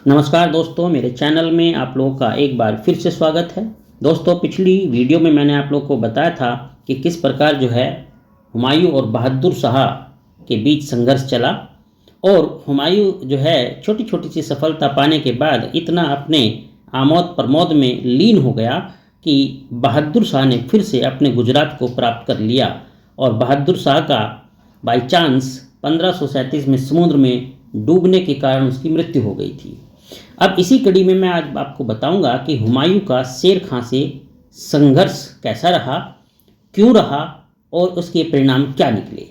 नमस्कार दोस्तों, मेरे चैनल में आप लोगों का एक बार फिर से स्वागत है। दोस्तों, पिछली वीडियो में मैंने आप लोगों को बताया था कि किस प्रकार जो है हुमायूं और बहादुर शाह के बीच संघर्ष चला और हुमायूं जो है छोटी छोटी सी सफलता पाने के बाद इतना अपने आमोद प्रमोद में लीन हो गया कि बहादुर शाह ने फिर से अपने गुजरात को प्राप्त कर लिया और बहादुर शाह का बाई चांस 1537 में समुद्र में डूबने के कारण उसकी मृत्यु हो गई थी। अब इसी कड़ी में मैं आज आपको बताऊंगा कि हुमायूं का शेर खां से संघर्ष कैसा रहा, क्यों रहा और उसके परिणाम क्या निकले।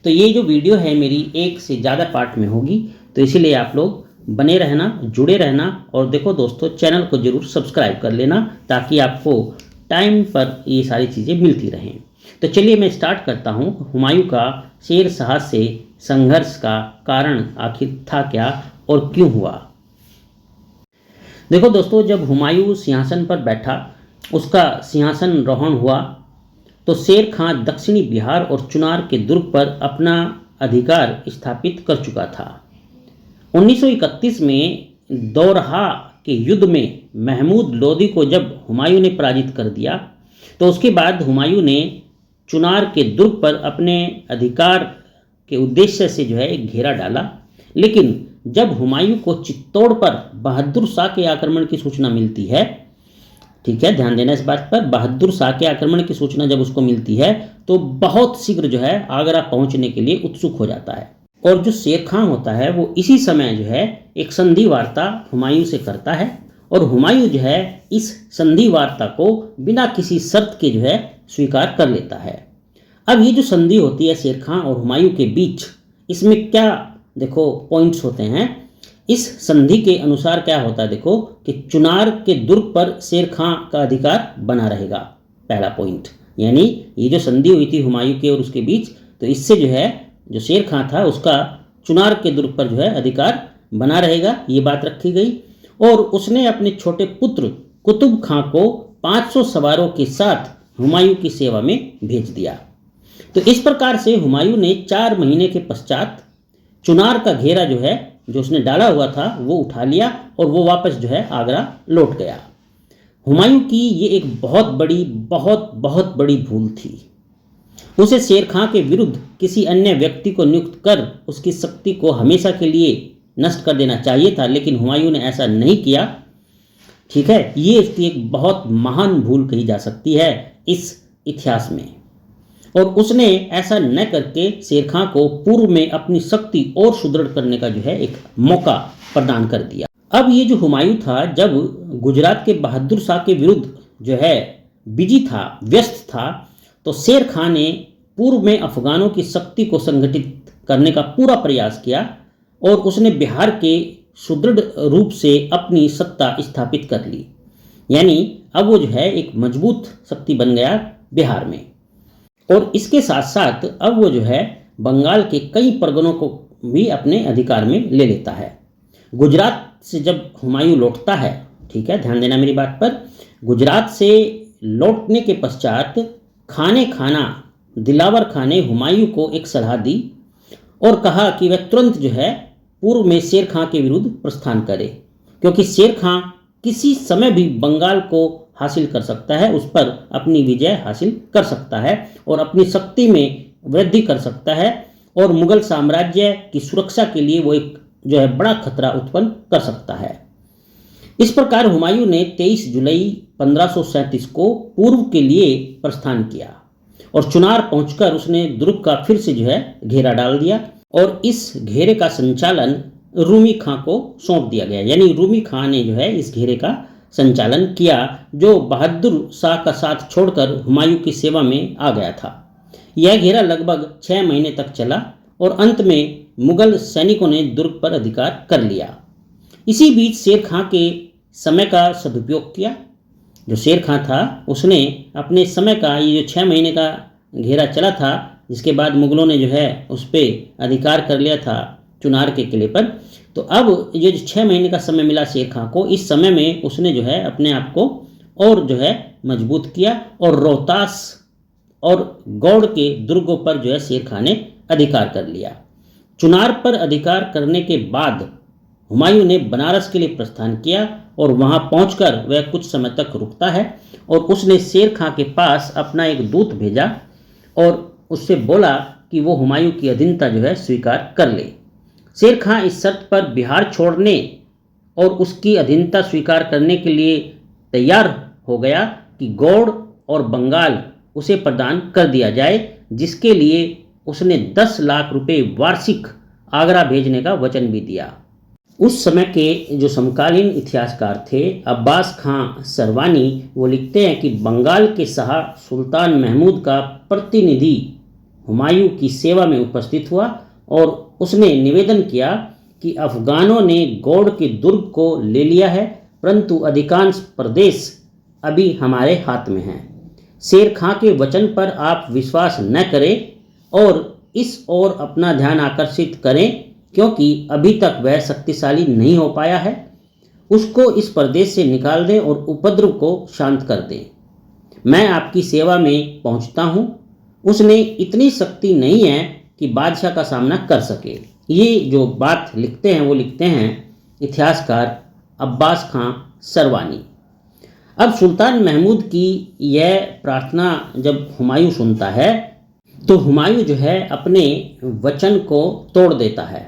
तो ये जो वीडियो है मेरी एक से ज़्यादा पार्ट में होगी, तो इसीलिए आप लोग बने रहना, जुड़े रहना। और देखो दोस्तों, चैनल को ज़रूर सब्सक्राइब कर लेना ताकि आपको टाइम पर ये सारी चीज़ें मिलती रहें। तो चलिए मैं स्टार्ट करता हूँ। हुमायूं का शेर शाह से संघर्ष का कारण आखिर था क्या और क्यों हुआ। देखो दोस्तों, जब हुमायूं सिंहासन पर बैठा, उसका सिंहासनारोहण हुआ, तो शेर खां दक्षिणी बिहार और चुनार के दुर्ग पर अपना अधिकार स्थापित कर चुका था। 1931 में दोरहा के युद्ध में महमूद लोदी को जब हुमायूं ने पराजित कर दिया, तो उसके बाद हुमायूं ने चुनार के दुर्ग पर अपने अधिकार के उद्देश्य से जो है एक घेरा डाला। लेकिन जब हुमायूं को चित्तौड़ पर बहादुर शाह के आक्रमण की सूचना मिलती है, ठीक है, ध्यान देना इस बात पर, बहादुर शाह के आक्रमण की सूचना जब उसको मिलती है तो बहुत शीघ्र जो है आगरा पहुंचने के लिए उत्सुक हो जाता है। और जो शेर खां होता है वो इसी समय जो है एक संधि वार्ता हुमायूं से करता है और हुमायूं जो है इस संधि वार्ता को बिना किसी शर्त के जो है स्वीकार कर लेता है। अब ये जो संधि होती है शेर खां और हुमायूं के बीच, इसमें क्या देखो पॉइंट्स होते हैं। इस संधि के अनुसार क्या होता है देखो कि चुनार के दुर्ग पर शेर खां का अधिकार बना रहेगा, पहला पॉइंट। यानी ये जो संधि हुई थी हुमायूं के और उसके बीच, तो इससे जो है जो शेर खां था उसका चुनार के दुर्ग पर जो है अधिकार बना रहेगा, ये बात रखी गई। और उसने अपने छोटे पुत्र कुतुब खां को 500 सवारों के साथ हुमायूं की सेवा में भेज दिया। तो इस प्रकार से हुमायूं ने 4 महीने के पश्चात चुनार का घेरा जो है जो उसने डाला हुआ था वो उठा लिया और वो वापस जो है आगरा लौट गया। हुमायूं की ये एक बहुत बड़ी भूल थी। उसे शेर खां के विरुद्ध किसी अन्य व्यक्ति को नियुक्त कर उसकी शक्ति को हमेशा के लिए नष्ट कर देना चाहिए था, लेकिन हुमायूं ने ऐसा नहीं किया। ठीक है, ये उसकी एक बहुत महान भूल कही जा सकती है इस इतिहास में। और उसने ऐसा न करके शेर खां को पूर्व में अपनी शक्ति और सुदृढ़ करने का जो है एक मौका प्रदान कर दिया। अब ये जो हुमायूं था, जब गुजरात के बहादुर शाह के विरुद्ध जो है बिजी था, व्यस्त था, तो शेर खां ने पूर्व में अफगानों की शक्ति को संगठित करने का पूरा प्रयास किया और उसने बिहार के सुदृढ़ रूप से अपनी सत्ता स्थापित कर ली। यानी अब वो जो है एक मजबूत शक्ति बन गया बिहार में। और इसके साथ साथ अब वो जो है बंगाल के कई परगनों को भी अपने अधिकार में ले लेता है। गुजरात से जब हुमायूं लौटता है, ठीक है, ध्यान देना मेरी बात पर, गुजरात से लौटने के पश्चात दिलावर खां ने हुमायूं को एक सलाह दी और कहा कि वह तुरंत जो है पूर्व में शेर खां के विरुद्ध प्रस्थान करे, क्योंकि शेर खां किसी समय भी बंगाल को हासिल कर सकता है, उस पर अपनी विजय हासिल कर सकता है और अपनी शक्ति में वृद्धि कर सकता है और मुगल साम्राज्य की सुरक्षा के लिए वो एक जो है बड़ा खतरा उत्पन्न कर सकता है। इस प्रकार हुमायूं ने 23 जुलाई 1537 को पूर्व के लिए प्रस्थान किया और चुनार पहुंचकर उसने दुर्ग का फिर से जो है घेरा डाल दिया और इस घेरे का संचालन रूमी खां को सौंप दिया गया। यानी रूमी खां ने जो है इस घेरे का संचालन किया, जो बहादुर शाह का साथ छोड़कर हुमायूं की सेवा में आ गया था। यह घेरा लगभग 6 महीने तक चला और अंत में मुगल सैनिकों ने दुर्ग पर अधिकार कर लिया। इसी बीच शेर खां के समय का सदुपयोग किया। जो शेर खां था उसने अपने समय का, ये जो 6 महीने का घेरा चला था, जिसके बाद मुगलों ने जो है उस पर अधिकार कर लिया था चुनार के किले पर, तो अब ये जो 6 महीने का समय मिला शेर खां को, इस समय में उसने जो है अपने आप को और जो है मजबूत किया और रोहतास और गौड़ के दुर्गों पर जो है शेर खां ने अधिकार कर लिया। चुनार पर अधिकार करने के बाद हुमायूं ने बनारस के लिए प्रस्थान किया और वहां पहुंचकर वह कुछ समय तक रुकता है और उसने शेर खां के पास अपना एक दूत भेजा और उससे बोला कि वो हुमायूं की अधीनता जो है स्वीकार कर ले। शेर खां इस शर्त पर बिहार छोड़ने और उसकी अधीनता स्वीकार करने के लिए तैयार हो गया कि गौड़ और बंगाल उसे प्रदान कर दिया जाए, जिसके लिए उसने 10 लाख रुपए वार्षिक आगरा भेजने का वचन भी दिया। उस समय के जो समकालीन इतिहासकार थे अब्बास खां सरवानी, वो लिखते हैं कि बंगाल के शाह सुल्तान महमूद का प्रतिनिधि हुमायूं की सेवा में उपस्थित हुआ और उसने निवेदन किया कि अफगानों ने गौड़ के दुर्ग को ले लिया है, परंतु अधिकांश प्रदेश अभी हमारे हाथ में हैं। शेर खां के वचन पर आप विश्वास न करें और इस ओर अपना ध्यान आकर्षित करें, क्योंकि अभी तक वह शक्तिशाली नहीं हो पाया है। उसको इस प्रदेश से निकाल दें और उपद्रव को शांत कर दें। मैं आपकी सेवा में पहुंचता हूं। उसने इतनी शक्ति नहीं है कि बादशाह का सामना कर सके। ये जो बात लिखते हैं वो लिखते हैं इतिहासकार अब्बास खां सरवानी। अब सुल्तान महमूद की यह प्रार्थना जब हुमायूं सुनता है तो हुमायूं जो है अपने वचन को तोड़ देता है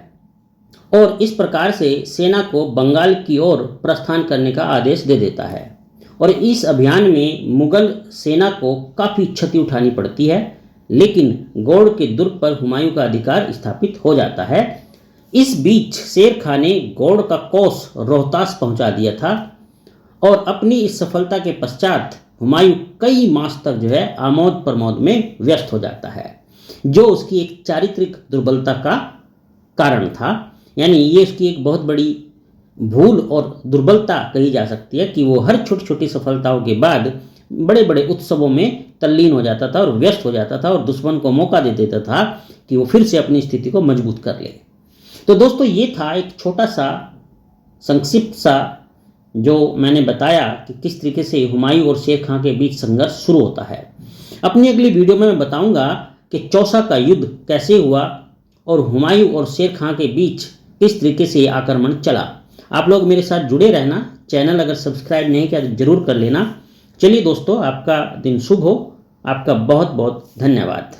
और इस प्रकार से सेना को बंगाल की ओर प्रस्थान करने का आदेश दे देता है और इस अभियान में मुगल सेना को काफ़ी क्षति उठानी पड़ती है, लेकिन गौड़ के दुर्ग पर हुमायूं का अधिकार स्थापित हो जाता है। इस बीच शेर खां ने गौड़ का कोस रोहतास पहुंचा दिया था और अपनी इस सफलता के पश्चात हुमायूं कई मास तक जो है आमोद प्रमोद में व्यस्त हो जाता है, जो उसकी एक चारित्रिक दुर्बलता का कारण था। यानी ये उसकी एक बहुत बड़ी भूल और दुर्बलता कही जा सकती है कि वो हर छोटी छोटी सफलताओं के बाद बड़े बड़े उत्सवों में तल्लीन हो जाता था और व्यस्त हो जाता था और दुश्मन को मौका दे देता था कि वो फिर से अपनी स्थिति को मजबूत कर ले। तो दोस्तों ये था एक छोटा सा संक्षिप्त सा जो मैंने बताया कि किस तरीके से हुमायूं और शेर खां के बीच संघर्ष शुरू होता है। अपनी अगली वीडियो में मैं बताऊंगा कि चौसा का युद्ध कैसे हुआ और हुमायूं और शेर खां के बीच किस तरीके से आक्रमण चला। आप लोग मेरे साथ जुड़े रहना। चैनल अगर सब्सक्राइब नहीं किया तो जरूर कर लेना। चलिए दोस्तों, आपका दिन शुभ हो। आपका बहुत बहुत धन्यवाद।